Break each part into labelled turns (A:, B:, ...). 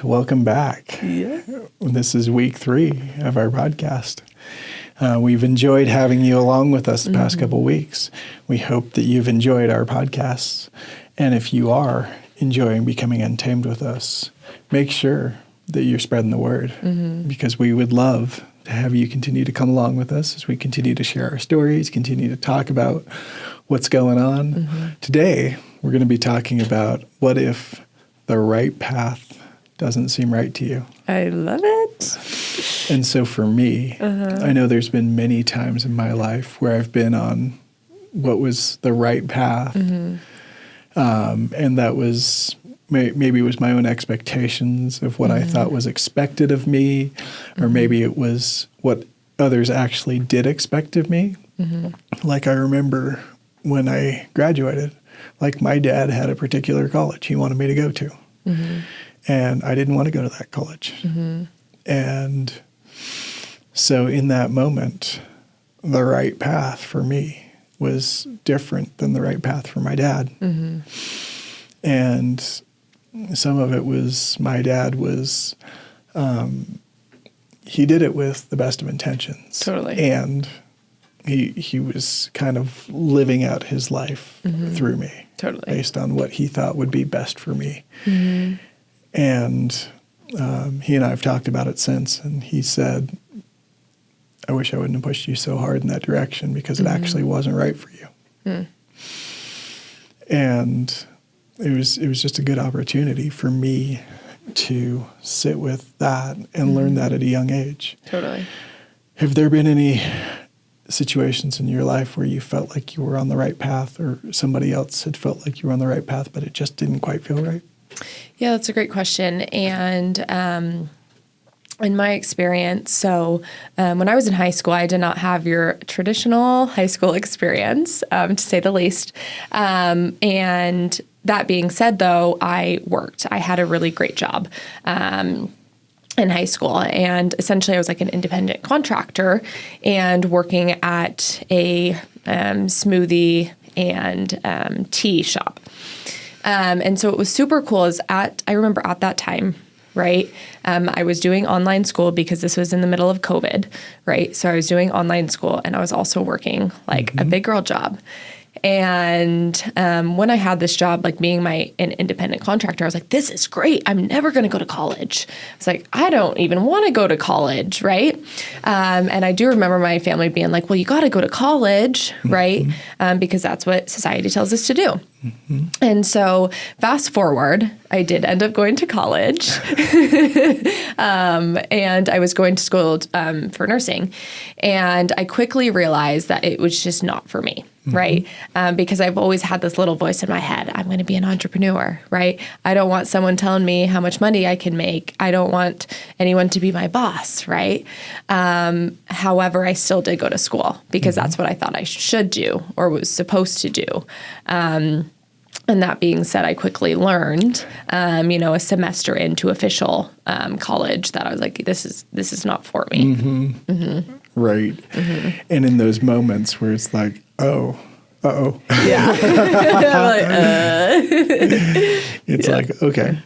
A: welcome back.
B: Yeah.
A: This is week 3 of our podcast. We've enjoyed having you along with us the past couple weeks. We hope that you've enjoyed our podcasts. And if you are enjoying Becoming Untamed with us, make sure that you're spreading the word because we would love to have you continue to come along with us as we continue to share our stories, continue to talk about what's going on. Today, we're going to be talking about what if the right path doesn't seem right to you.
B: I love it.
A: And so for me, I know there's been many times in my life where I've been on what was the right path. And that was maybe it was my own expectations of what I thought was expected of me, or maybe it was what others actually did expect of me. Like I remember when I graduated, like my dad had a particular college he wanted me to go to. And I didn't want to go to that college. And so in that moment, the right path for me was different than the right path for my dad. And some of it was my dad was, he did it with the best of intentions.
B: Totally.
A: And he was kind of living out his life through me.
B: Totally.
A: Based on what he thought would be best for me. And he and I have talked about it since, and he said, I wish I wouldn't have pushed you so hard in that direction because it actually wasn't right for you. And it was just a good opportunity for me to sit with that and learn that at a young age.
B: Totally.
A: Have there been any situations in your life where you felt like you were on the right path, or somebody else had felt like you were on the right path, but it just didn't quite feel right?
B: Yeah, that's a great question. And in my experience, so when I was in high school, I did not have your traditional high school experience, to say the least. And that being said, though, I worked. I had a really great job in high school. And essentially, I was like an independent contractor and working at a smoothie and tea shop. And so it was super cool I remember at that time, right? I was doing online school because this was in the middle of COVID, right? So I was doing online school and I was also working like a big girl job. And when I had this job, like being an independent contractor, I was like, this is great. I'm never going to go to college. I was like, I don't even want to go to college, right? And I do remember my family being like, well, you got to go to college, right? Because that's what society tells us to do. And so fast forward, I did end up going to college and I was going to school for nursing. And I quickly realized that it was just not for me. Right? Because I've always had this little voice in my head. I'm going to be an entrepreneur, right? I don't want someone telling me how much money I can make. I don't want anyone to be my boss, right? However, I still did go to school because that's what I thought I should do or was supposed to do. And that being said, I quickly learned, a semester into official college that I was like, this is not for me.
A: Right. And in those moments where it's like, oh,
B: yeah.
A: It's like, okay,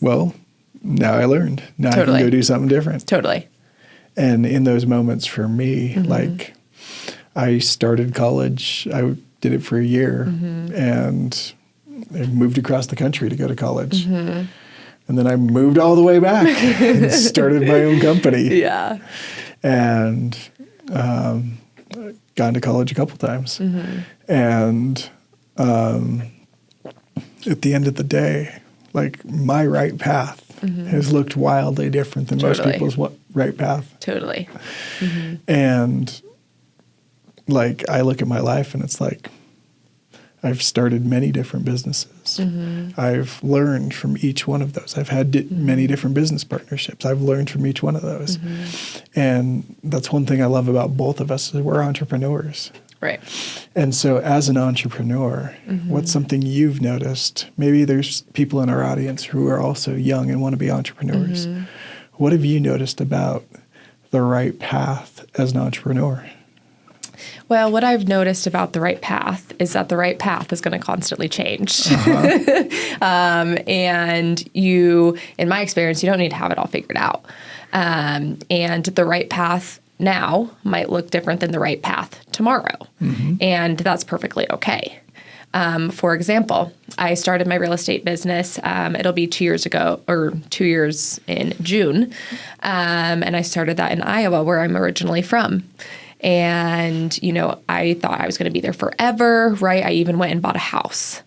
A: well, now I learned. Now I can go do something different.
B: Totally.
A: And in those moments for me, like I started college, I did it for a year and I moved across the country to go to college. And then I moved all the way back and started my own company.
B: Yeah.
A: And gone to college a couple times. And at the end of the day, like my right path has looked wildly different than most people's right path.
B: Totally.
A: And like I look at my life and it's like I've started many different businesses. I've learned from each one of those. I've had many different business partnerships. I've learned from each one of those. And that's one thing I love about both of us is we're entrepreneurs.
B: Right.
A: And so as an entrepreneur, what's something you've noticed? Maybe there's people in our audience who are also young and want to be entrepreneurs. What have you noticed about the right path as an entrepreneur?
B: Well, what I've noticed about the right path is that the right path is going to constantly change. And you, in my experience, you don't need to have it all figured out. And the right path now might look different than the right path tomorrow. And that's perfectly okay. For example, I started my real estate business. It'll be 2 years ago, or 2 years in June. And I started that in Iowa, where I'm originally from. And, I thought I was going to be there forever, right? I even went and bought a house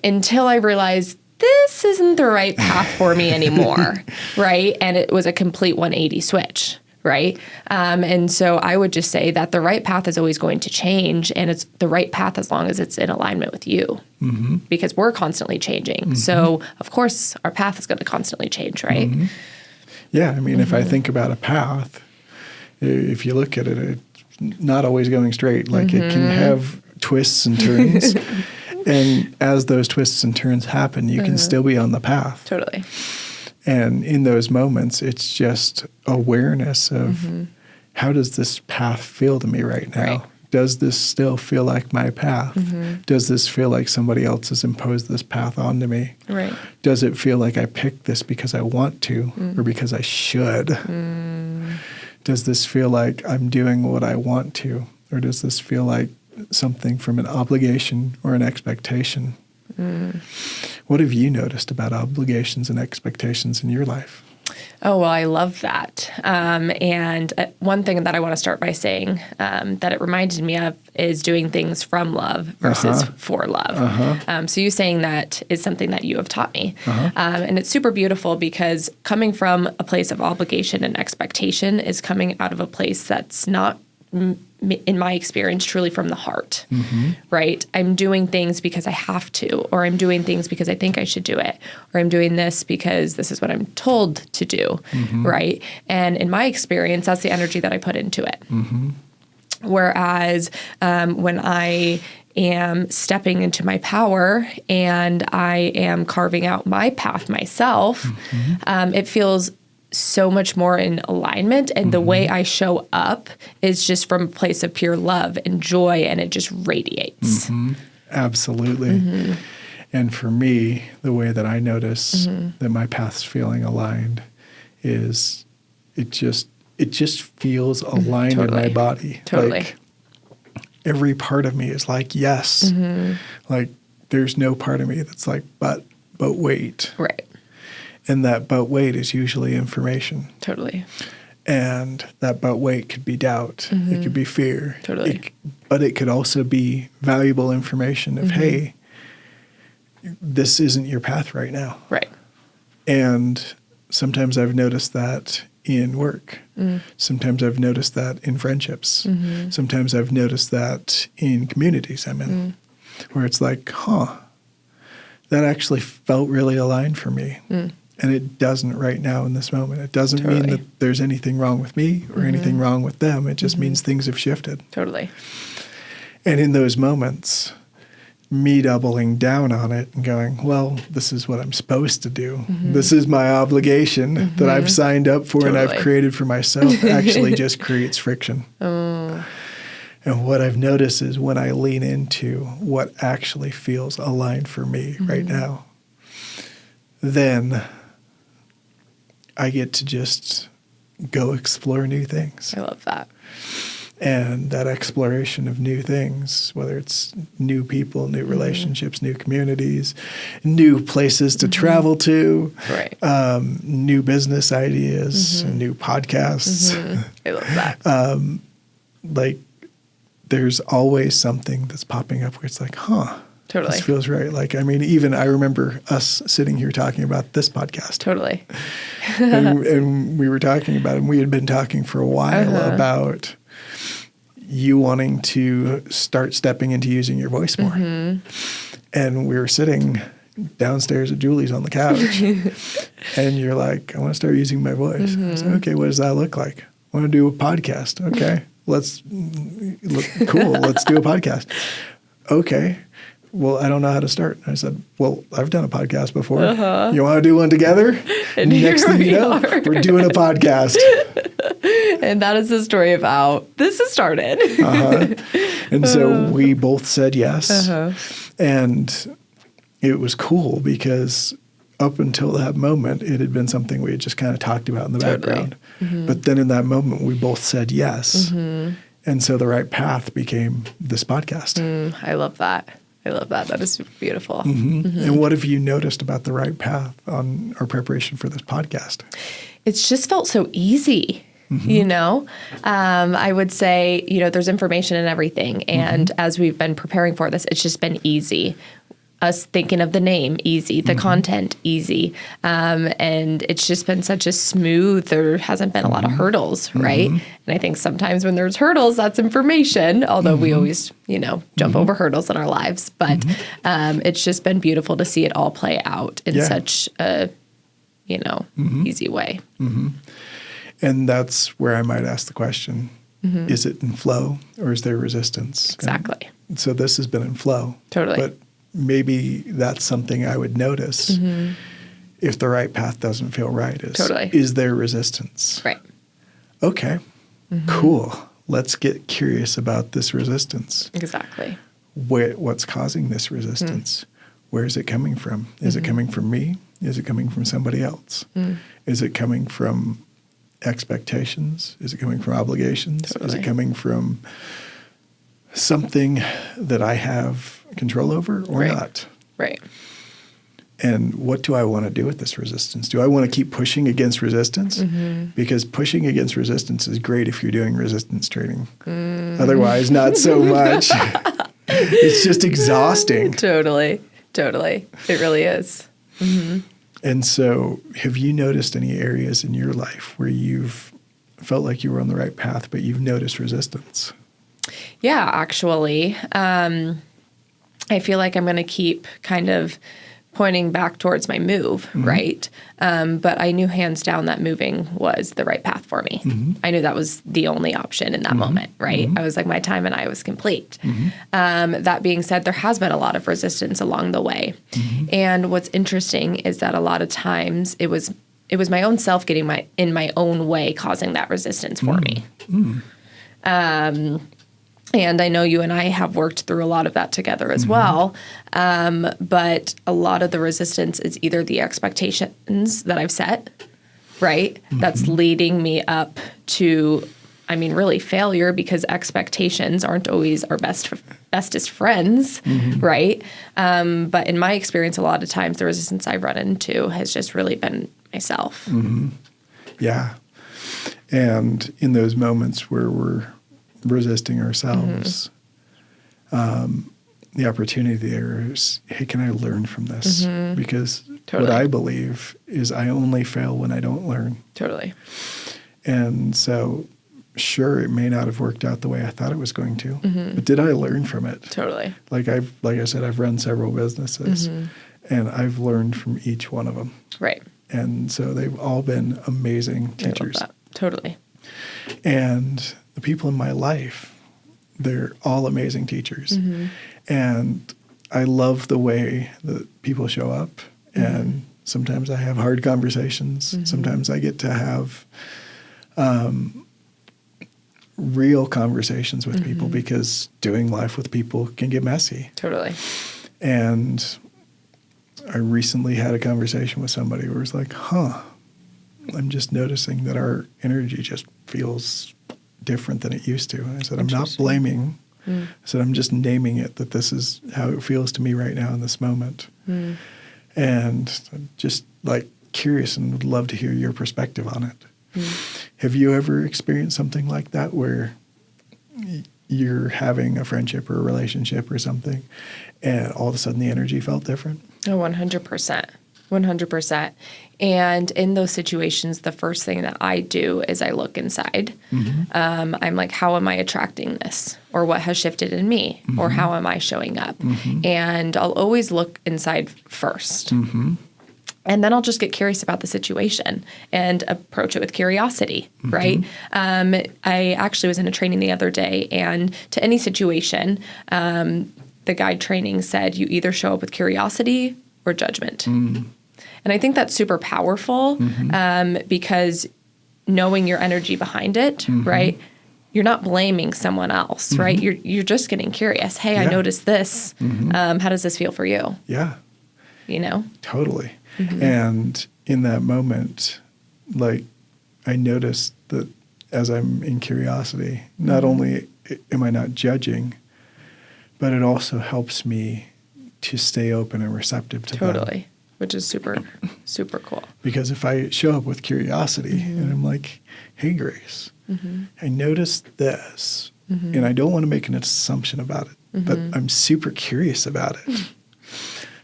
B: until I realized this isn't the right path for me anymore, right? And it was a complete 180 switch. Right. And so I would just say that the right path is always going to change, and it's the right path as long as it's in alignment with you, because we're constantly changing. So, of course, our path is going to constantly change. Right.
A: Yeah. I mean, if I think about a path, if you look at it, it's not always going straight. Like it can have twists and turns. And as those twists and turns happen, you can still be on the path.
B: Totally.
A: And in those moments, it's just awareness of how does this path feel to me right now?
B: Right.
A: Does this still feel like my path? Does this feel like somebody else has imposed this path onto me?
B: Right.
A: Does it feel like I picked this because I want to or because I should? Does this feel like I'm doing what I want to? Or does this feel like something from an obligation or an expectation? What have you noticed about obligations and expectations in your life?
B: Oh, well, I love that. And one thing that I want to start by saying that it reminded me of is doing things from love versus for love. So you saying that is something that you have taught me. And it's super beautiful because coming from a place of obligation and expectation is coming out of a place that's not, in my experience, truly from the heart, right? I'm doing things because I have to, or I'm doing things because I think I should do it, or I'm doing this because this is what I'm told to do, right? And in my experience, that's the energy that I put into it. Whereas when I am stepping into my power and I am carving out my path myself, it feels so much more in alignment, and the way I show up is just from a place of pure love and joy, and it just radiates.
A: Absolutely. And for me, the way that I notice that my path's feeling aligned is it just feels aligned in my body. Like every part of me is like, yes. Like there's no part of me that's like, but wait.
B: Right.
A: And that but wait is usually information.
B: Totally.
A: And that but wait could be doubt. It could be fear.
B: Totally.
A: But it could also be valuable information of, hey, this isn't your path right now.
B: Right.
A: And sometimes I've noticed that in work. Sometimes I've noticed that in friendships. Sometimes I've noticed that in communities I'm in, where it's like, that actually felt really aligned for me. And it doesn't right now in this moment. It doesn't mean that there's anything wrong with me or anything wrong with them. It just means things have shifted.
B: Totally.
A: And in those moments, me doubling down on it and going, well, this is what I'm supposed to do. This is my obligation that I've signed up for and I've created for myself actually just creates friction. And what I've noticed is when I lean into what actually feels aligned for me right now, then I get to just go explore new things.
B: I love that.
A: And that exploration of new things, whether it's new people, new relationships, new communities, new places to travel to, new business ideas, new podcasts.
B: I love that.
A: Like, there's always something that's popping up where it's like,
B: Totally.
A: This feels right. Like, I mean, even I remember us sitting here talking about this podcast.
B: Totally.
A: and we were talking about it, and we had been talking for a while about you wanting to start stepping into using your voice more. And we were sitting downstairs at Julie's on the couch, and you're like, I want to start using my voice. I said, okay, what does that look like? I want to do a podcast. Okay, cool. Let's do a podcast. Okay. Well, I don't know how to start. I said, well, I've done a podcast before. You want to do one together?
B: And
A: next thing you know, we're doing a podcast.
B: And that is the story of how this has started.
A: And so we both said yes. And it was cool because up until that moment, it had been something we had just kind of talked about in the background. But then in that moment, we both said yes. And so the right path became this podcast.
B: I love that. I love that. That is beautiful.
A: And what have you noticed about the right path on our preparation for this podcast?
B: It's just felt so easy. You know, I would say, you know, there's information in everything. And as we've been preparing for this, it's just been easy. Us thinking of the name, easy. The content, easy. And it's just been such a smooth, there hasn't been a lot of hurdles, right? And I think sometimes when there's hurdles, that's information, although we always, you know, jump over hurdles in our lives. But it's just been beautiful to see it all play out in such a, you know, easy way.
A: And that's where I might ask the question, is it in flow or is there resistance?
B: Exactly.
A: And so this has been in flow.
B: Totally.
A: But maybe that's something I would notice if the right path doesn't feel right. Is there resistance?
B: Right.
A: Okay, cool. Let's get curious about this resistance.
B: Exactly.
A: What's causing this resistance? Where is it coming from? Is it coming from me? Is it coming from somebody else? Is it coming from expectations? Is it coming from obligations? Is it coming from something that I have control over or not?
B: Right.
A: And what do I want to do with this resistance? Do I want to keep pushing against resistance? Because pushing against resistance is great if you're doing resistance training. Otherwise, not so much. It's just exhausting.
B: Totally. It really is.
A: And so have you noticed any areas in your life where you've felt like you were on the right path, but you've noticed resistance?
B: Yeah, actually. I feel like I'm going to keep kind of pointing back towards my move, right? But I knew hands down that moving was the right path for me. I knew that was the only option in that moment, right? I was like, my time and I was complete. That being said, there has been a lot of resistance along the way. And what's interesting is that a lot of times it was my own self getting in my own way, causing that resistance for me. And I know you and I have worked through a lot of that together as well. But a lot of the resistance is either the expectations that I've set, right? That's leading me up to, I mean, really failure, because expectations aren't always our bestest friends, right? But in my experience, a lot of times the resistance I've run into has just really been myself.
A: Yeah. And in those moments where we're resisting ourselves, the opportunity there is, hey, can I learn from this? Because what I believe is I only fail when I don't learn.
B: Totally.
A: And so, sure, it may not have worked out the way I thought it was going to, but did I learn from it?
B: Totally.
A: Like I said, I've run several businesses, and I've learned from each one of them.
B: Right.
A: And so they've all been amazing teachers.
B: I love that. Totally.
A: And the people in my life, they're all amazing teachers. And I love the way that people show up. And sometimes I have hard conversations. Sometimes I get to have real conversations with people, because doing life with people can get messy.
B: Totally.
A: And I recently had a conversation with somebody who was like, I'm just noticing that our energy just feels different than it used to. And I said, I'm not blaming. I said, I'm just naming it, that this is how it feels to me right now in this moment. And I'm just like curious and would love to hear your perspective on it. Have you ever experienced something like that where you're having a friendship or a relationship or something, and all of a sudden the energy felt different?
B: Oh, 100%. 100%. And in those situations, the first thing that I do is I look inside. I'm like, how am I attracting this? Or what has shifted in me? Or how am I showing up? And I'll always look inside first. And then I'll just get curious about the situation and approach it with curiosity, right? I actually was in a training the other day, and to any situation, the guide training said you either show up with curiosity or judgment. And I think that's super powerful, because knowing your energy behind it, right? You're not blaming someone else, right? You're just getting curious. Hey, I noticed this. How does this feel for you?
A: Yeah.
B: You know?
A: Totally. And in that moment, like, I noticed that as I'm in curiosity, not only am I not judging, but it also helps me to stay open and receptive to them.
B: Totally. Which is super, super cool.
A: Because if I show up with curiosity and I'm like, hey, Grace, I noticed this, and I don't want to make an assumption about it, but I'm super curious about it.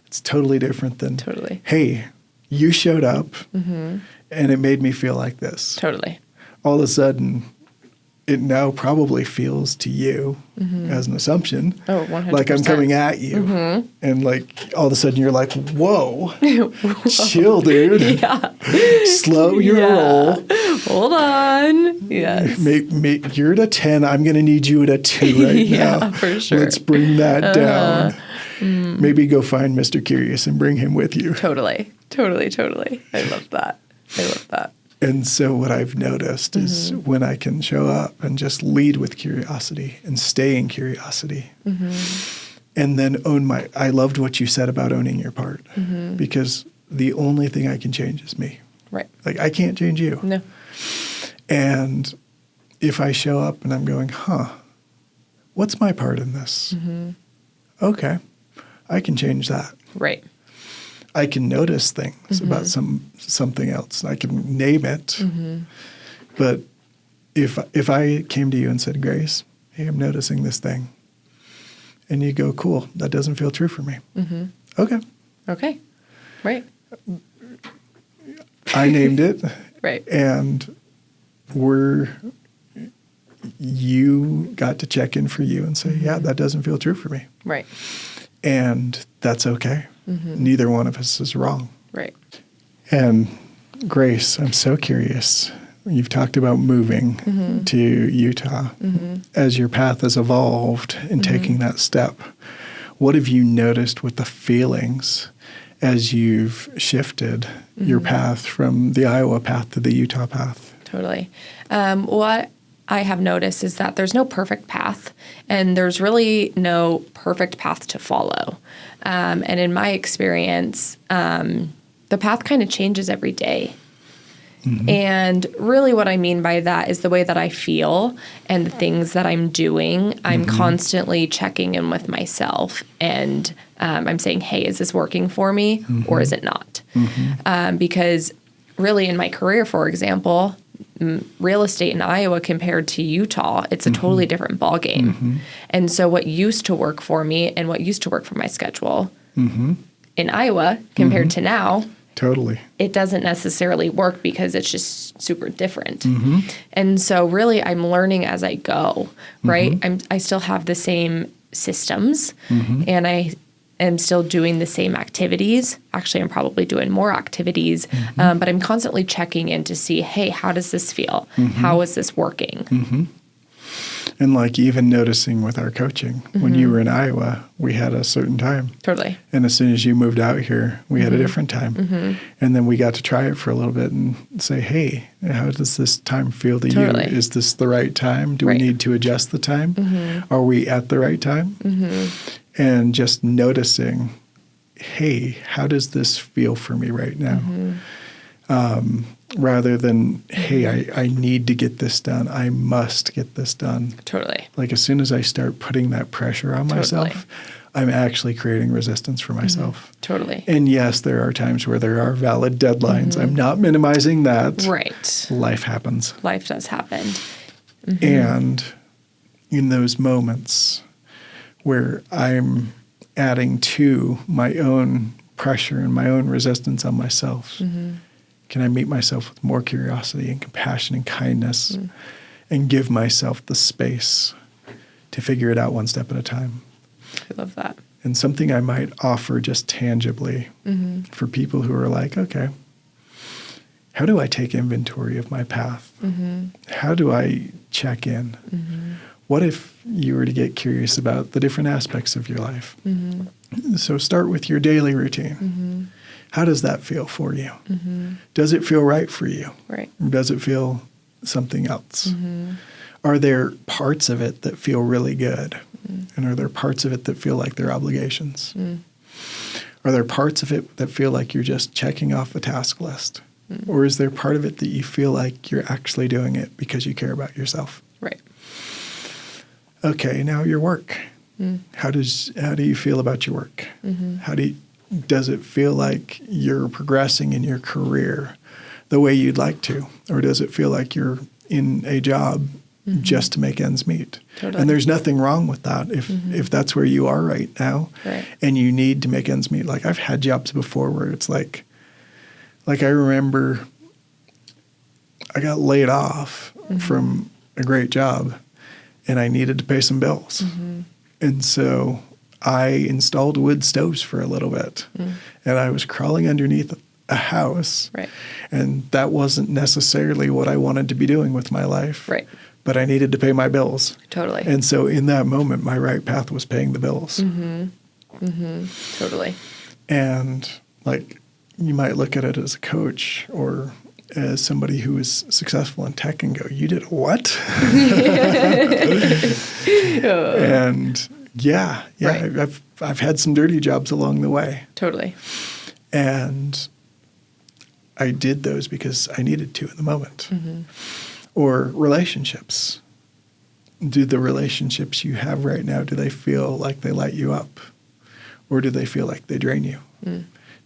A: It's totally different than, hey, you showed up and it made me feel like this.
B: Totally.
A: All of a sudden, it now probably feels to you as an assumption,
B: 100%.
A: like I'm coming at you. And like all of a sudden you're like, whoa, chill, dude. Slow your roll.
B: Hold on. Yes.
A: You're at a 10. I'm going to need you at a 2 right now.
B: Yeah, for sure.
A: Let's bring that down. Maybe go find Mr. Curious and bring him with you.
B: Totally. I love that.
A: And so what I've noticed is when I can show up and just lead with curiosity and stay in curiosity and then I loved what you said about owning your part because the only thing I can change is me.
B: Right.
A: Like I can't change you.
B: No.
A: And if I show up and I'm going, what's my part in this? Okay, I can change that.
B: Right.
A: I can notice things about something else. I can name it. But if I came to you and said, Grace, hey, I'm noticing this thing. And you go, cool, that doesn't feel true for me. Okay.
B: Right.
A: I named it.
B: Right.
A: And you got to check in for you and say, yeah, that doesn't feel true for me.
B: Right.
A: And that's okay. Neither one of us is wrong.
B: Right.
A: And Grace, I'm so curious. You've talked about moving to Utah. As your path has evolved in taking that step, what have you noticed with the feelings as you've shifted your path from the Iowa path to the Utah path?
B: Totally. What I have noticed is that there's no perfect path, and there's really no perfect path to follow. And in my experience, the path kind of changes every day. And really what I mean by that is the way that I feel and the things that I'm doing. I'm constantly checking in with myself, and I'm saying, hey, is this working for me or is it not? Because really in my career, for example, real estate in Iowa compared to Utah, it's a totally different ballgame. And so what used to work for me and what used to work for my schedule in Iowa compared to now,
A: totally,
B: it doesn't necessarily work because it's just super different. And so really I'm learning as I go, right? I still have the same systems and I am still doing the same activities. Actually, I'm probably doing more activities, but I'm constantly checking in to see, hey, how does this feel? How is this working?
A: And like even noticing with our coaching, when you were in Iowa, we had a certain time.
B: Totally.
A: And as soon as you moved out here, we had a different time. And then we got to try it for a little bit and say, hey, how does this time feel to you? Is this the right time? Do we need to adjust the time? Are we at the right time? And just noticing, hey, how does this feel for me right now? Rather than, hey, I need to get this done. I must get this done.
B: Totally.
A: Like as soon as I start putting that pressure on myself, I'm actually creating resistance for myself.
B: Totally.
A: And yes, there are times where there are valid deadlines. I'm not minimizing that.
B: Right.
A: Life happens.
B: Life does happen.
A: And in those moments where I'm adding to my own pressure and my own resistance on myself, can I meet myself with more curiosity and compassion and kindness and give myself the space to figure it out one step at a time?
B: I love that.
A: And something I might offer just tangibly for people who are like, okay, how do I take inventory of my path? How do I check in? What if you were to get curious about the different aspects of your life? So start with your daily routine. How does that feel for you? Does it feel right for you?
B: Right.
A: Or does it feel something else? Are there parts of it that feel really good? And are there parts of it that feel like they're obligations? Are there parts of it that feel like you're just checking off the task list? Or is there part of it that you feel like you're actually doing it because you care about yourself?
B: Right.
A: Okay, now your work. How do you feel about your work? Does it feel like you're progressing in your career the way you'd like to? Or does it feel like you're in a job just to make ends meet?
B: Totally.
A: And there's nothing wrong with that if that's where you are right now,
B: Right.
A: and you need to make ends meet. Like I've had jobs before where it's like I remember I got laid off from a great job and I needed to pay some bills. And so I installed wood stoves for a little bit and I was crawling underneath a house.
B: Right.
A: And that wasn't necessarily what I wanted to be doing with my life.
B: Right.
A: But I needed to pay my bills.
B: Totally.
A: And so in that moment, my right path was paying the bills.
B: Totally.
A: And like, you might look at it as a coach or as somebody who is successful in tech and go, you did what? And yeah, right. I've had some dirty jobs along the way.
B: Totally.
A: And I did those because I needed to in the moment. Or relationships. Do the relationships you have right now, do they feel like they light you up? Or do they feel like they drain you?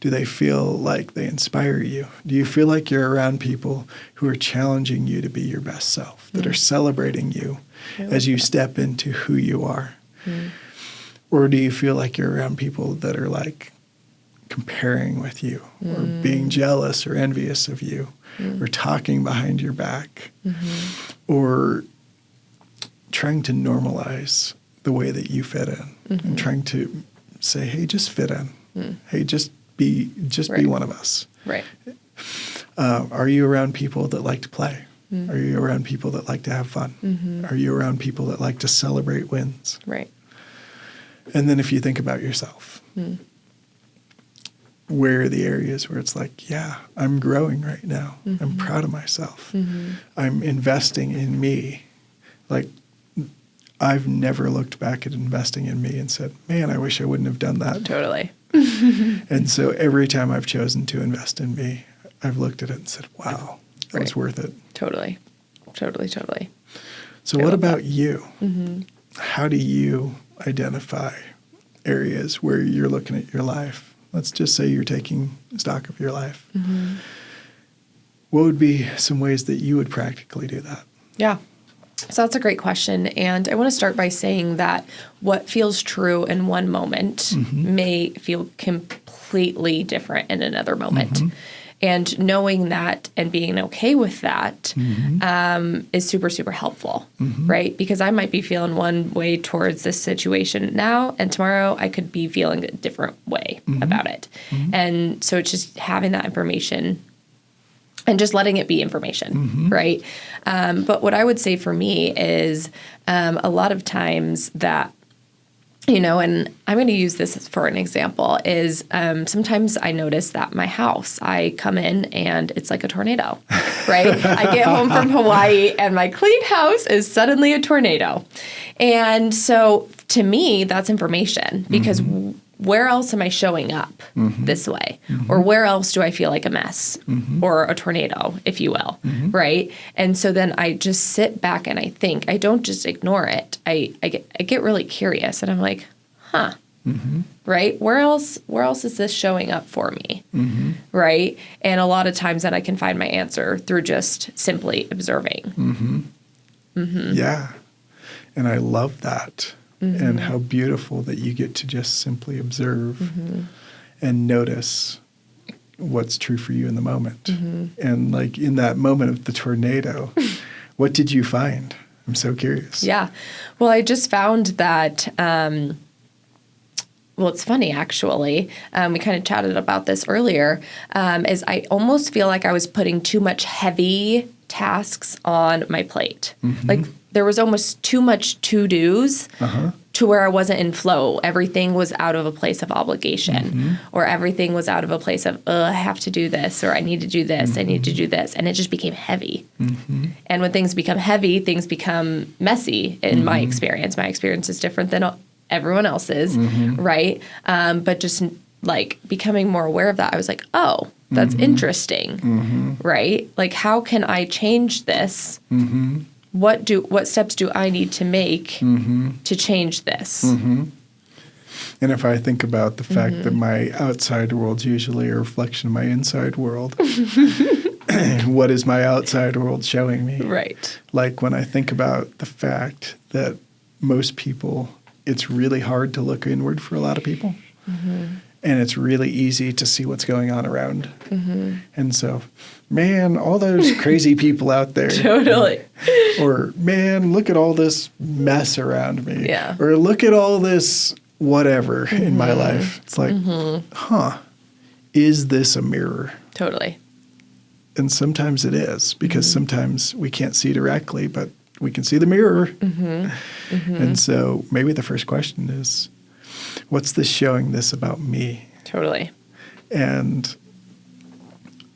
A: Do they feel like they inspire you? Do you feel like you're around people who are challenging you to be your best self, that are celebrating you as you step into who you are? Or do you feel like you're around people that are like comparing with you or being jealous or envious of you or talking behind your back or trying to normalize the way that you fit in and trying to say, hey, just fit in. Hey, just be one of us.
B: Right.
A: Are you around people that like to play? Are you around people that like to have fun? Are you around people that like to celebrate wins?
B: Right.
A: And then if you think about yourself, where are the areas where it's like, yeah, I'm growing right now. I'm proud of myself. I'm investing in me. Like, I've never looked back at investing in me and said, man, I wish I wouldn't have done that.
B: Totally.
A: And so every time I've chosen to invest in me, I've looked at it and said, wow, that was worth it.
B: Totally.
A: So what about you? How do you identify areas where you're looking at your life? Let's just say you're taking stock of your life. What would be some ways that you would practically do that?
B: Yeah. So that's a great question. And I want to start by saying that what feels true in one moment may feel completely different in another moment. And knowing that and being okay with that is super, super helpful, right? Because I might be feeling one way towards this situation now, and tomorrow I could be feeling a different way about it. And so it's just having that information and just letting it be information, right? But what I would say for me is a lot of times that, you know, and I'm going to use this for an example, is sometimes I notice that my house, I come in and it's like a tornado, right? I get home from Hawaii and my clean house is suddenly a tornado. And so to me, that's information because where else am I showing up this way? Or where else do I feel like a mess or a tornado, if you will, right? And so then I just sit back and I think, I don't just ignore it. I get really curious and I'm like, right? Where else is this showing up for me, right? And a lot of times then I can find my answer through just simply observing.
A: Yeah. And I love that. And how beautiful that you get to just simply observe and notice what's true for you in the moment. And like in that moment of the tornado, what did you find? I'm so curious.
B: Yeah. Well, I just found that, well, it's funny, actually. We kind of chatted about this earlier, is I almost feel like I was putting too much heavy tasks on my plate. Like there was almost too much to-dos to where I wasn't in flow. Everything was out of a place of obligation, or everything was out of a place of, I have to do this, or I need to do this, I need to do this. And it just became heavy. And when things become heavy, things become messy in my experience. My experience is different than everyone else's, right? But just like becoming more aware of that, I was like, oh, that's interesting, right? Like, how can I change this? What steps do I need to make to change this?
A: And if I think about the fact that my outside world's usually a reflection of my inside world, what is my outside world showing me?
B: Right.
A: Like when I think about the fact that most people, it's really hard to look inward for a lot of people. And it's really easy to see what's going on around. And so, man, all those crazy people out there.
B: Totally.
A: Or, man, look at all this mess around me.
B: Yeah.
A: Or look at all this whatever in my life. It's like, is this a mirror?
B: Totally.
A: And sometimes it is, because sometimes we can't see directly, but we can see the mirror. And so maybe the first question is, what's this showing this about me?
B: Totally.
A: And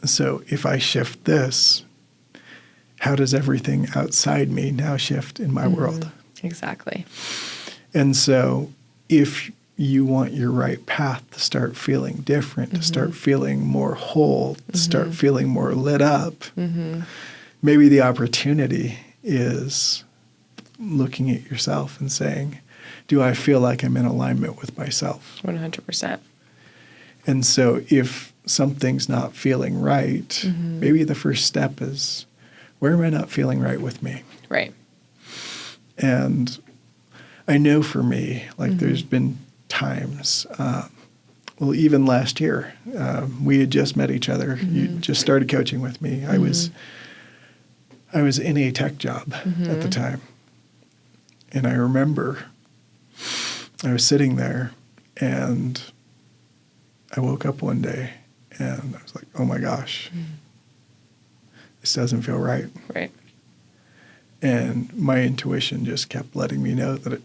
A: so if I shift this, how does everything outside me now shift in my world?
B: Exactly.
A: And so if you want your right path to start feeling different, to start feeling more whole, to start feeling more lit up, maybe the opportunity is looking at yourself and saying, do I feel like I'm in alignment with myself?
B: 100%.
A: And so if something's not feeling right, maybe the first step is, where am I not feeling right with me?
B: Right.
A: And I know for me, like there's been times, well, even last year, we had just met each other. You just started coaching with me. I was in a tech job at the time. And I remember I was sitting there and I woke up one day and I was like, oh my gosh, this doesn't feel right.
B: Right.
A: And my intuition just kept letting me know that it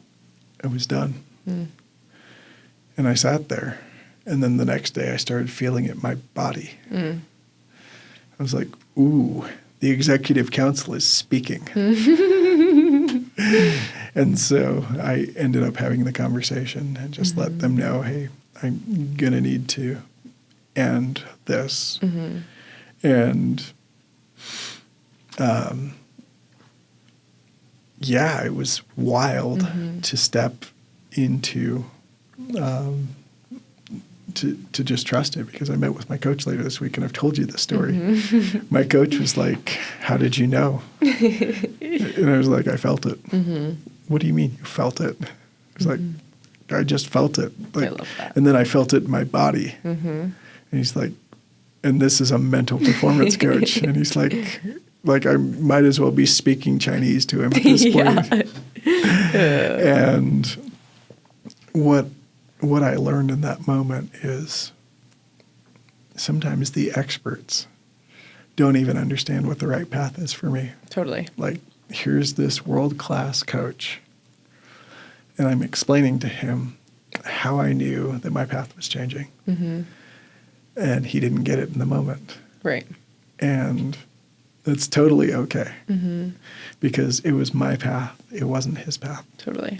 A: was done. And I sat there. And then the next day I started feeling it in my body. I was like, ooh, the executive council is speaking. And so I ended up having the conversation and just let them know, hey, I'm going to need to end this. And yeah, it was wild to step into, to just trust it, because I met with my coach later this week and I've told you this story. My coach was like, how did you know? And I was like, I felt it. What do you mean you felt it? I was like, I just felt it. Like,
B: I love that.
A: and then I felt it in my body. And he's like, and this is a mental performance coach. And he's like I might as well be speaking Chinese to him at this point. And what I learned in that moment is sometimes the experts don't even understand what the right path is for me.
B: Totally.
A: Like, here's this world-class coach, and I'm explaining to him how I knew that my path was changing. And he didn't get it in the moment.
B: Right.
A: And it's totally okay, because it was my path. It wasn't his path.
B: Totally.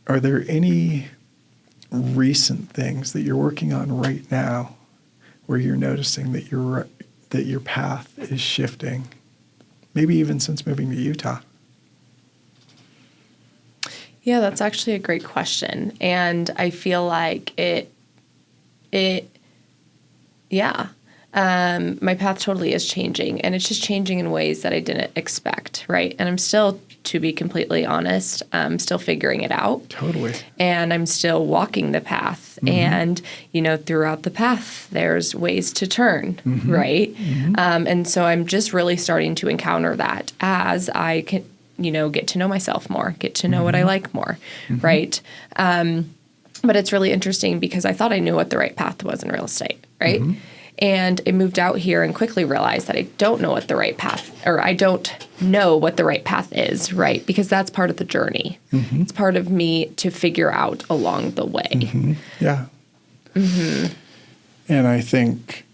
A: Are there any recent things that you're working on right now where you're noticing that your path is shifting? Maybe even since moving to Utah.
B: Yeah, that's actually a great question. And I feel like my path totally is changing, and it's just changing in ways that I didn't expect, right? And I'm still, to be completely honest, I'm still figuring it out.
A: Totally.
B: And I'm still walking the path. And, throughout the path, there's ways to turn, right? And so I'm just really starting to encounter that as I can, get to know myself more, get to know what I like more, right? But it's really interesting because I thought I knew what the right path was in real estate, right? And I moved out here and quickly realized that I don't know what the right path, or I don't know what the right path is, right? Because that's part of the journey. It's part of me to figure out along the way.
A: Yeah. And I think,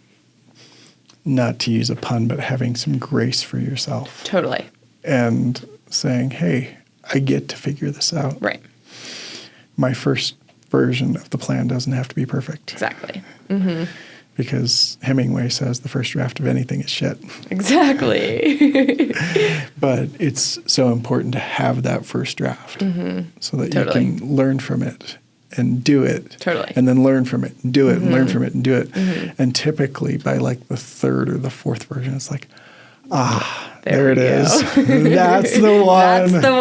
A: not to use a pun, but having some grace for yourself.
B: Totally.
A: And saying, hey, I get to figure this out.
B: Right.
A: My first version of the plan doesn't have to be perfect.
B: Exactly.
A: Because Hemingway says the first draft of anything is shit.
B: Exactly.
A: But it's so important to have that first draft so that
B: Totally.
A: you can learn from it and do it.
B: Totally.
A: And then learn from it and do it and learn from it and do it. And typically by like the third or the fourth version, it's like, there it is. That's the one.
B: That's the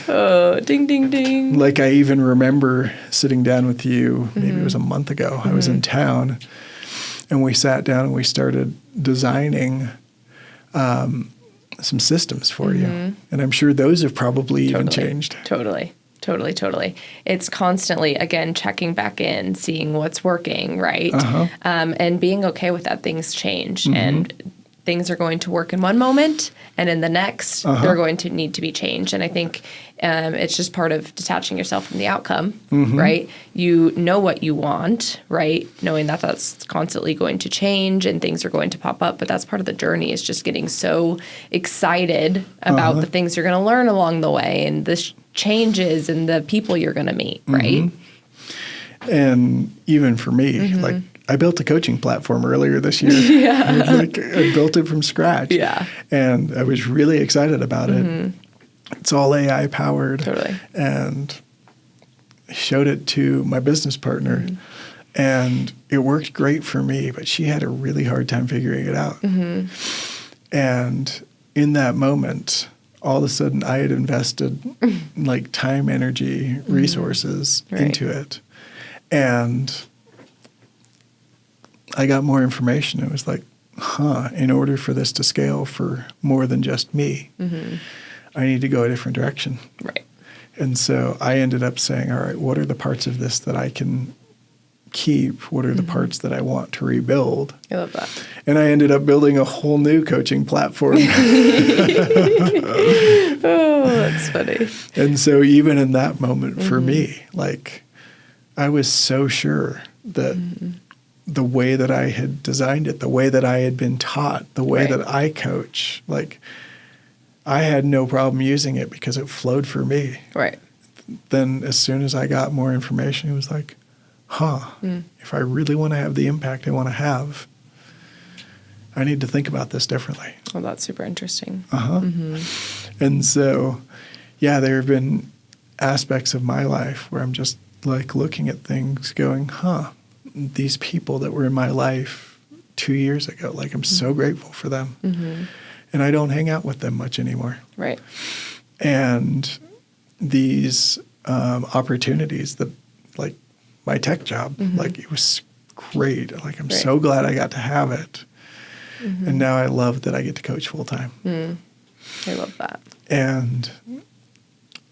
B: one. Oh, ding, ding, ding.
A: Like I even remember sitting down with you, maybe it was a month ago. I was in town and we sat down and we started designing some systems for you. And I'm sure those have probably even changed.
B: Totally. It's constantly, again, checking back in, seeing what's working, right? And being okay with that things change. And things are going to work in one moment, and in the next, they're going to need to be changed. And I think it's just part of detaching yourself from the outcome, right? You know what you want, right? Knowing that that's constantly going to change and things are going to pop up, but that's part of the journey, is just getting so excited about the things you're going to learn along the way and the changes and the people you're going to meet, right?
A: And even for me, like, I built a coaching platform earlier this year. Like, I built it from scratch. And I was really excited about it. It's all AI powered. And I showed it to my business partner. And it worked great for me, but she had a really hard time figuring it out. And in that moment, all of a sudden I had invested like time, energy, resources into it. And I got more information. It was like, in order for this to scale for more than just me, I need to go a different direction. And so I ended up saying, all right, what are the parts of this that I can keep? What are the parts that I want to rebuild?
B: I love that.
A: And I ended up building a whole new coaching platform.
B: Oh, that's funny.
A: And so even in that moment for me, like, I was so sure that the way that I had designed it, the way that I had been taught, the way that I coach, like, I had no problem using it because it flowed for me. Then as soon as I got more information, it was like, if I really want to have the impact I want to have, I need to think about this differently.
B: Oh, that's super interesting.
A: And so, yeah, there have been aspects of my life where I'm just like looking at things going, these people that were in my life 2 years ago, like, I'm so grateful for them. And I don't hang out with them much anymore. And these opportunities that, like, my tech job, like, it was great. Like, I'm so glad I got to have it. And now I love that I get to coach full time.
B: I love that.
A: And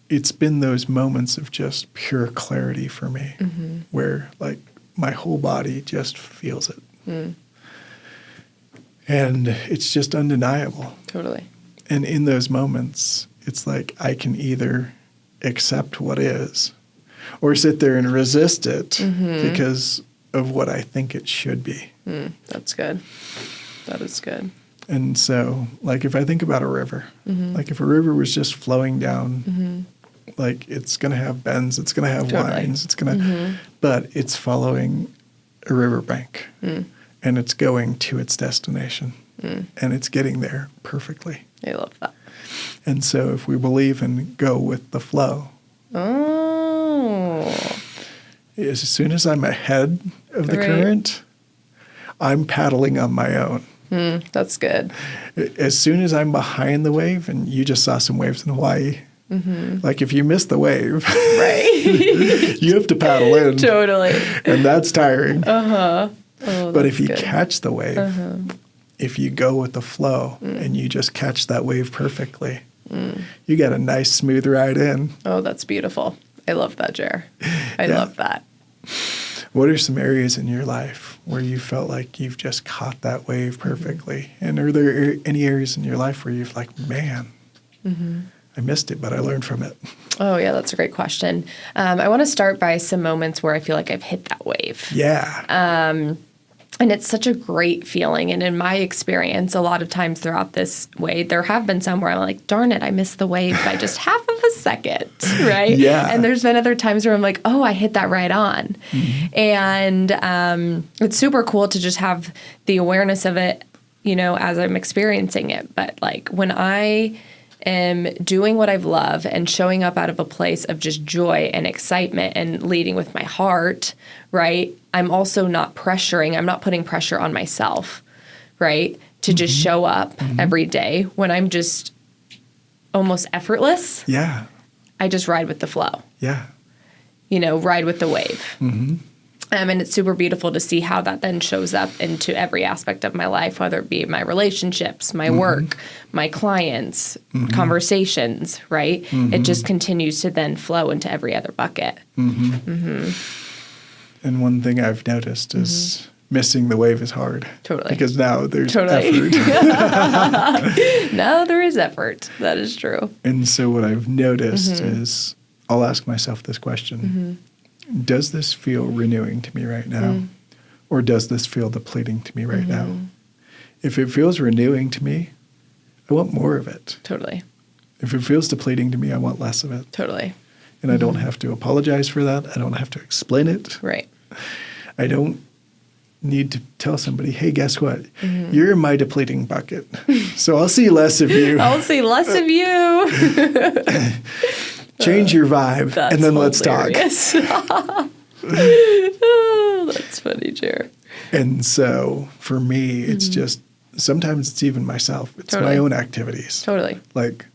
A: it's been those moments of just pure clarity for me where, like, my whole body just feels it. And it's just undeniable. And in those moments, it's like I can either accept what is or sit there and resist it because of what I think it should be.
B: That's good. That is good.
A: And so, like, if I think about a river, like, if a river was just flowing down, like, it's going to have bends, it's going to have lines, it's going to, but it's following a riverbank and it's going to its destination and it's getting there perfectly.
B: I love that.
A: And so if we believe and go with the flow, as soon as I'm ahead of the current, I'm paddling on my own.
B: That's good.
A: As soon as I'm behind the wave, and you just saw some waves in Hawaii, like, if you miss the wave, you have to paddle in. And that's tiring.
B: Oh,
A: but if you catch the wave, if you go with the flow and you just catch that wave perfectly, you got a nice smooth ride in.
B: Oh, that's beautiful. I love that, Jer. I love that.
A: What are some areas in your life where you felt like you've just caught that wave perfectly? And are there any areas in your life where you've like, man, I missed it, but I learned from it?
B: Oh, yeah, that's a great question. I want to start by some moments where I feel like I've hit that wave.
A: Yeah.
B: And it's such a great feeling. And in my experience, a lot of times throughout this way, there have been some where I'm like, darn it, I missed the wave by just half of a second, right?
A: Yeah.
B: And there's been other times where I'm like, oh, I hit that right on. And it's super cool to just have the awareness of it, as I'm experiencing it. But like when I am doing what I love and showing up out of a place of just joy and excitement and leading with my heart, right? I'm also not pressuring. I'm not putting pressure on myself, right? To just show up every day when I'm just almost effortless.
A: Yeah.
B: I just ride with the flow.
A: Yeah.
B: Ride with the wave. And it's super beautiful to see how that then shows up into every aspect of my life, whether it be my relationships, my work, my clients, conversations, right? It just continues to then flow into every other bucket.
A: And one thing I've noticed is missing the wave is hard.
B: Totally.
A: Because now there's effort.
B: Now there is effort. That is true.
A: And so what I've noticed is I'll ask myself this question. Does this feel renewing to me right now? Or does this feel depleting to me right now? If it feels renewing to me, I want more of it.
B: Totally.
A: If it feels depleting to me, I want less of it.
B: Totally.
A: And I don't have to apologize for that. I don't have to explain it.
B: Right.
A: I don't need to tell somebody, hey, guess what? You're in my depleting bucket. So I'll see less of you.
B: I'll see less of you.
A: Change your vibe, and then let's talk.
B: Oh, that's funny, Jer.
A: And so for me, it's just, sometimes it's even myself. It's my own activities.
B: Totally.
A: Like,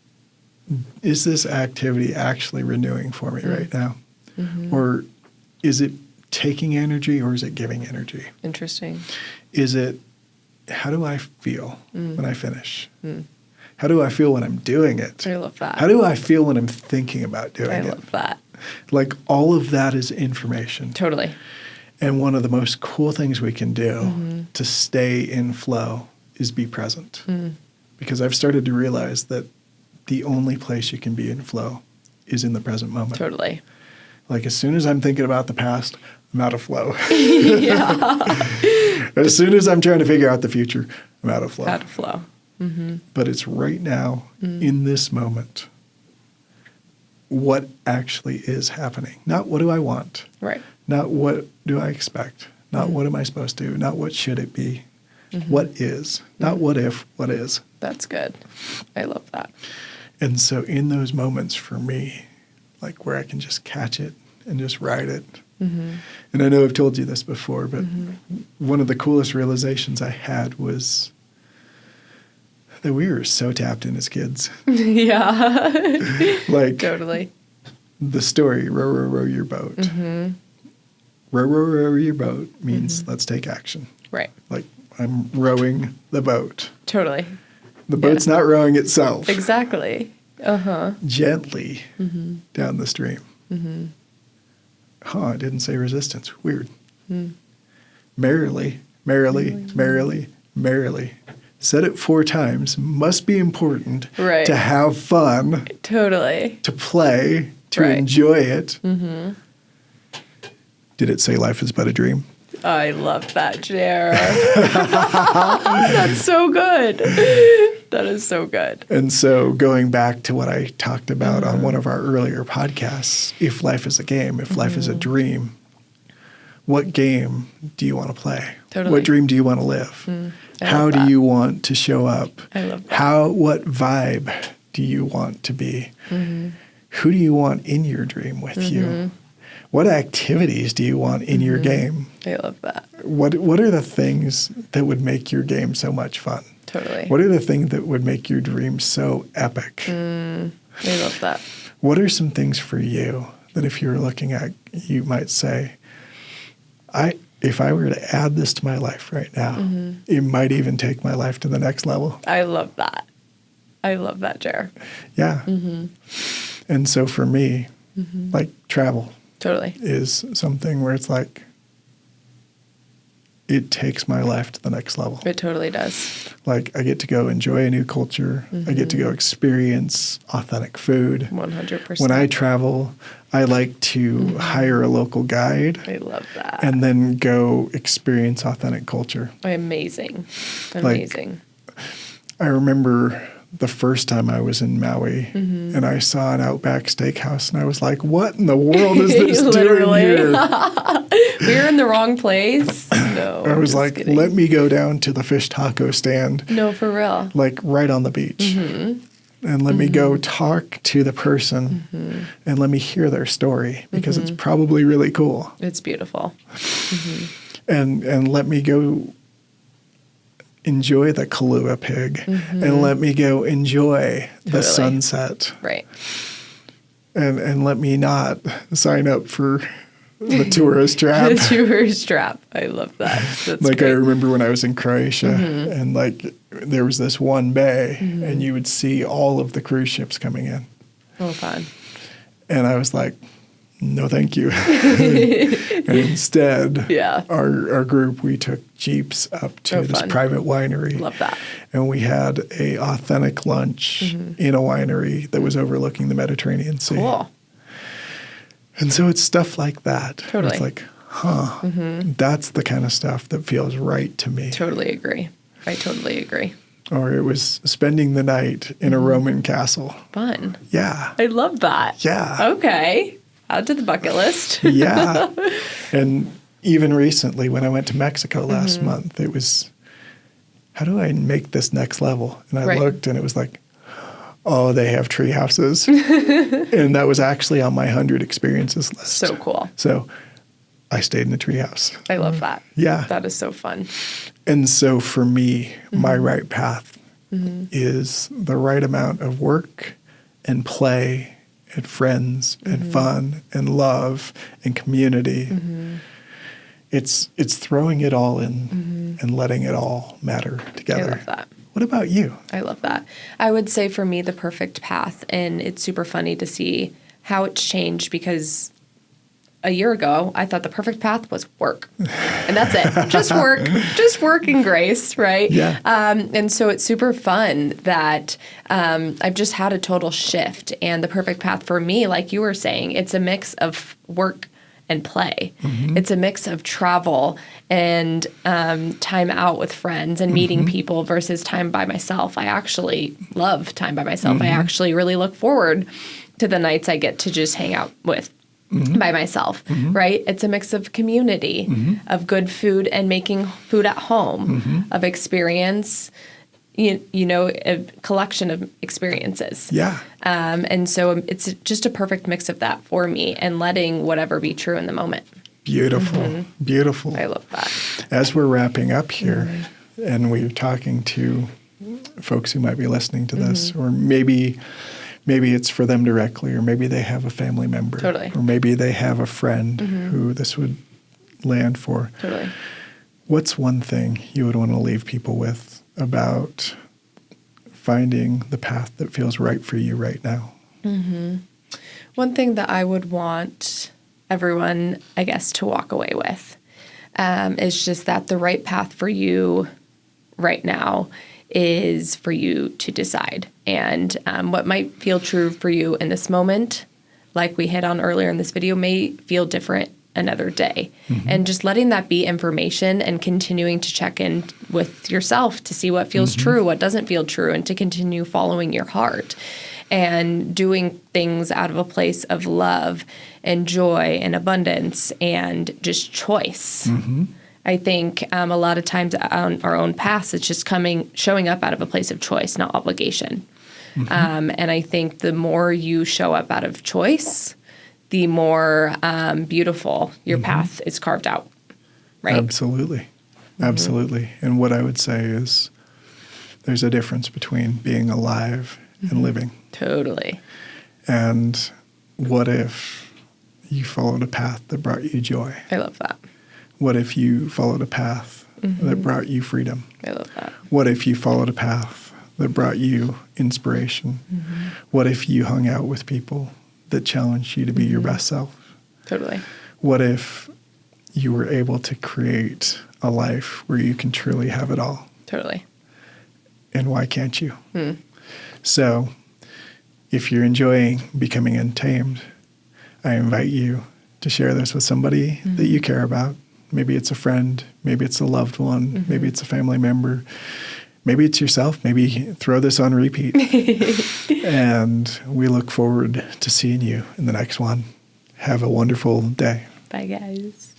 A: is this activity actually renewing for me right now? Or is it taking energy, or is it giving energy?
B: Interesting.
A: Is it, how do I feel when I finish? How do I feel when I'm doing it?
B: I love that.
A: How do I feel when I'm thinking about doing it?
B: I love that.
A: Like, all of that is information.
B: Totally.
A: And one of the most cool things we can do to stay in flow is be present. Because I've started to realize that the only place you can be in flow is in the present moment.
B: Totally.
A: Like, as soon as I'm thinking about the past, I'm out of flow.
B: Yeah.
A: As soon as I'm trying to figure out the future, I'm out of flow.
B: Out of flow.
A: But it's right now, in this moment, what actually is happening. Not what do I want.
B: Right.
A: Not what do I expect. Not what am I supposed to do. Not what should it be. What is. Not what if, what is.
B: That's good. I love that.
A: And so in those moments for me, like where I can just catch it and just ride it. And I know I've told you this before, but one of the coolest realizations I had was that we were so tapped in as kids.
B: Yeah.
A: Like,
B: Totally.
A: the story, row, row, row your boat. Row, row, row your boat means let's take action.
B: Right.
A: Like, I'm rowing the boat.
B: Totally.
A: The boat's not rowing itself.
B: Exactly.
A: Gently down the stream. It didn't say resistance. Weird. Merrily, merrily, merrily, merrily. Said it 4 times. Must be important
B: Right.
A: to have fun,
B: Totally.
A: to play, to
B: Right.
A: enjoy it. Did it say life is but a dream?
B: I love that, Jer. That's so good. That is so good.
A: And so going back to what I talked about on one of our earlier podcasts, if life is a game, if life is a dream, what game do you want to play?
B: Totally.
A: What dream do you want to live? How do you want to show up?
B: I love that.
A: What vibe do you want to be? Who do you want in your dream with you? What activities do you want in your game?
B: I love that.
A: What are the things that would make your game so much fun?
B: Totally.
A: What are the things that would make your dream so epic?
B: I love that.
A: What are some things for you that if you were looking at, you might say, if I were to add this to my life right now, it might even take my life to the next level.
B: I love that. I love that, Jer.
A: Yeah. And so for me, like travel
B: Totally.
A: is something where it's like, it takes my life to the next level.
B: It totally does.
A: Like, I get to go enjoy a new culture. I get to go experience authentic food.
B: 100%.
A: When I travel, I like to hire a local guide.
B: I love that.
A: And then go experience authentic culture.
B: Amazing. Amazing.
A: I remember the first time I was in Maui and I saw an Outback Steakhouse and I was like, what in the world is this doing here?
B: We're in the wrong place. No.
A: I was like,
B: kidding.
A: let me go down to the fish taco stand.
B: No, for real.
A: Like right on the beach. And let me go talk to the person and let me hear their story because it's probably really cool.
B: It's beautiful.
A: And let me go enjoy the Kahlua pig and let me go enjoy the sunset.
B: Right.
A: And let me not sign up for the tourist trap.
B: The tourist trap. I love that. That's
A: like
B: great.
A: I remember when I was in Croatia and like there was this one bay and you would see all of the cruise ships coming in.
B: Oh, fun.
A: And I was like, no, thank you. And instead, our group, we took Jeeps up to this private winery.
B: Love that.
A: And we had a authentic lunch in a winery that was overlooking the Mediterranean Sea.
B: Cool.
A: And so it's stuff like that.
B: Totally.
A: It's like, that's the kind of stuff that feels right to me.
B: Totally agree. I totally agree.
A: Or it was spending the night in a Roman castle.
B: Fun.
A: Yeah.
B: I love that.
A: Yeah.
B: Okay. Add to the bucket list.
A: Yeah. And even recently, when I went to Mexico last month, it was, how do I make this next level? And I looked and it was like, oh, they have tree houses. And that was actually on my 100 experiences list.
B: So cool.
A: So I stayed in a tree house.
B: I love that.
A: Yeah.
B: That is so fun.
A: And so for me, my right path is the right amount of work and play and friends and fun and love and community. It's throwing it all in and letting it all matter together.
B: I love that.
A: What about you?
B: I love that. I would say for me, the perfect path, and it's super funny to see how it's changed because a year ago, I thought the perfect path was work. And that's it. Just work and grace, right?
A: Yeah.
B: And so it's super fun that I've just had a total shift. And the perfect path for me, like you were saying, it's a mix of work and play. It's a mix of travel and time out with friends and meeting people versus time by myself. I actually love time by myself. I actually really look forward to the nights I get to just hang out with by myself, right? It's a mix of community, of good food and making food at home, of experience, you know, a collection of experiences.
A: Yeah.
B: And so it's just a perfect mix of that for me and letting whatever be true in the moment.
A: Beautiful. Beautiful.
B: I love that.
A: As we're wrapping up here and we're talking to folks who might be listening to this, or maybe it's for them directly, or maybe they have a family member.
B: Totally.
A: Or maybe they have a friend who this would land for.
B: Totally.
A: What's one thing you would want to leave people with about finding the path that feels right for you right now?
B: One thing that I would want everyone, I guess, to walk away with is just that the right path for you right now is for you to decide. And what might feel true for you in this moment, like we hit on earlier in this video, may feel different another day. And just letting that be information and continuing to check in with yourself to see what feels true, what doesn't feel true, and to continue following your heart and doing things out of a place of love and joy and abundance and just choice. I think a lot of times on our own paths, it's just showing up out of a place of choice, not obligation. And I think the more you show up out of choice, the more beautiful your path is carved out, right?
A: Absolutely. Absolutely. And what I would say is there's a difference between being alive and living.
B: Totally.
A: And what if you followed a path that brought you joy?
B: I love that.
A: What if you followed a path that brought you freedom?
B: I love that.
A: What if you followed a path that brought you inspiration? What if you hung out with people that challenged you to be your best self?
B: Totally.
A: What if you were able to create a life where you can truly have it all.
B: Totally.
A: And why can't you? So if you're enjoying Becoming Untamed, I invite you to share this with somebody that you care about. Maybe it's a friend, maybe it's a loved one, maybe it's a family member, maybe it's yourself. Maybe throw this on repeat. And we look forward to seeing you in the next one. Have a wonderful day.
B: Bye, guys.